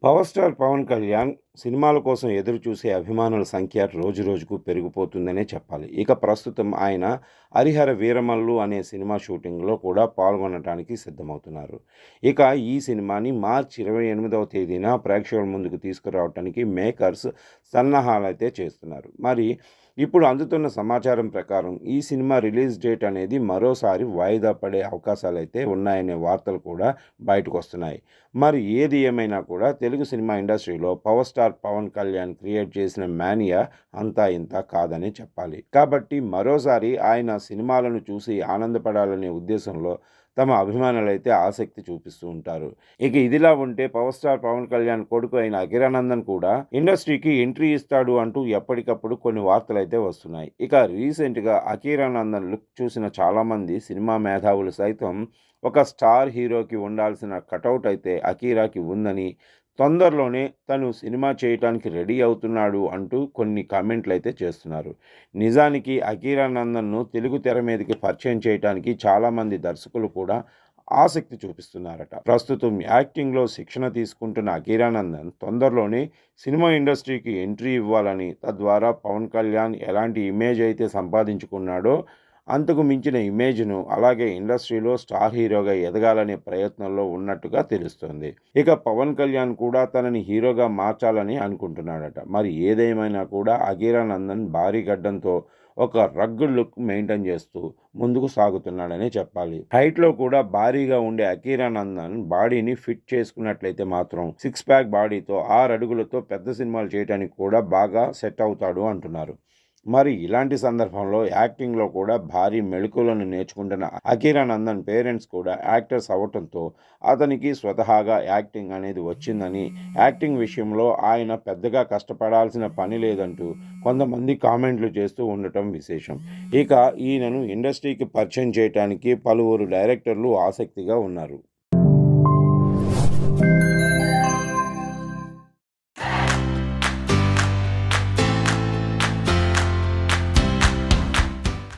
Power star Pawan Kalyan సినిమాల కోసం ఎదురు చూసే అభిమానుల సంఖ్య రోజురోజుకు పెరిగిపోతుందనే చెప్పాలి. ఇక ప్రస్తుతం ఆయన 'హరిహర వీరమల్లు' అనే సినిమా షూటింగ్‌లో కూడా పాల్గొనటానికి సిద్ధమవుతున్నారు. ఇక ఈ సినిమాని మార్చి 28వ తేదీన ప్రేక్షకుల ముందుకు తీసుకురావటానికి మేకర్స్ సన్నాహాలైతే చేస్తున్నారు. మరి ఇప్పుడు అందుతున్న సమాచారం ప్రకారం ఈ సినిమా రిలీజ్ డేట్ అనేది మరోసారి వాయిదా పడే అవకాశాలైతే ఉన్నాయనే వార్తలు కూడా బయటకొస్తున్నాయి. మరి ఏది ఏమైనా కూడా తెలుగు సినిమా ఇండస్ట్రీలో power star Pawan Kalyan create చేసిన మేనియా అంతా ఇంత కాదని చెప్పాలి. కాబట్టి మరోసారి ఆయన సినిమాలను చూసి ఆనందపడాలనే ఉద్దేశంలో తమ అభిమానులైతే ఆసక్తి చూపిస్తూ ఉంటారు. ఇక ఇదిలా ఉంటే పవర్ స్టార్ పవన్ కళ్యాణ్ కొడుకు అయిన అకిరానందన్ కూడా ఇండస్ట్రీకి ఎంట్రీ ఇస్తాడు అంటూ ఎప్పటికప్పుడు కొన్ని వార్తలైతే వస్తున్నాయి. ఇక రీసెంట్గా అకిరానందన్ లుక్ చూసిన చాలామంది సినిమా మేధావులు సైతం ఒక స్టార్ హీరోకి ఉండాల్సిన కటౌట్ అయితే అకీరాకి ఉందని, తొందరలోనే తను సినిమా చేయటానికి రెడీ అవుతున్నాడు అంటూ కొన్ని కామెంట్లు అయితే చేస్తున్నారు. నిజానికి అకిరానందన్ను తెలుగు తెర మీదకి పరిచయం చేయటానికి చాలామంది దర్శకులు కూడా ఆసక్తి చూపిస్తున్నారట. ప్రస్తుతం యాక్టింగ్లో శిక్షణ తీసుకుంటున్న అకిరానందన్ తొందరలోనే సినిమా ఇండస్ట్రీకి ఎంట్రీ ఇవ్వాలని, తద్వారా పవన్ కళ్యాణ్ ఎలాంటి ఇమేజ్ అయితే సంపాదించుకున్నాడో అంతకు మించిన ఇమేజ్‌ను, అలాగే ఇండస్ట్రీలో స్టార్ హీరోగా ఎదగాలనే ప్రయత్నంలో ఉన్నట్టుగా తెలుస్తోంది. ఇక పవన్ కళ్యాణ్ కూడా తనని హీరోగా మార్చాలని అనుకుంటున్నాడట. మరి ఏదేమైనా కూడా అకిరానందన్ భారీ గడ్డంతో ఒక రగ్గుడ్ లుక్ మెయింటైన్ చేస్తూ ముందుకు సాగుతున్నాడనే చెప్పాలి. హైట్‌లో కూడా భారీగా ఉండే అకిరానందన్ బాడీని ఫిట్ చేసుకున్నట్లయితే మాత్రం 6 ప్యాక్ బాడీతో 6 అడుగులతో పెద్ద సినిమాలు చేయడానికి కూడా బాగా సెట్ అవుతాడు అంటున్నారు. మరి ఇలాంటి సందర్భంలో యాక్టింగ్‌లో కూడా భారీ మెళకువలను నేర్చుకుంటున్న అకిరానందన్ పేరెంట్స్ కూడా యాక్టర్స్ అవ్వటంతో అతనికి స్వతహాగా యాక్టింగ్ అనేది వచ్చిందని, యాక్టింగ్ విషయంలో ఆయన పెద్దగా కష్టపడాల్సిన పని లేదంటూ కొంతమంది కామెంట్లు చేస్తూ ఉండటం విశేషం. ఇక ఈయనను ఇండస్ట్రీకి పరిచయం చేయటానికి పలువురు డైరెక్టర్లు ఆసక్తిగా ఉన్నారు.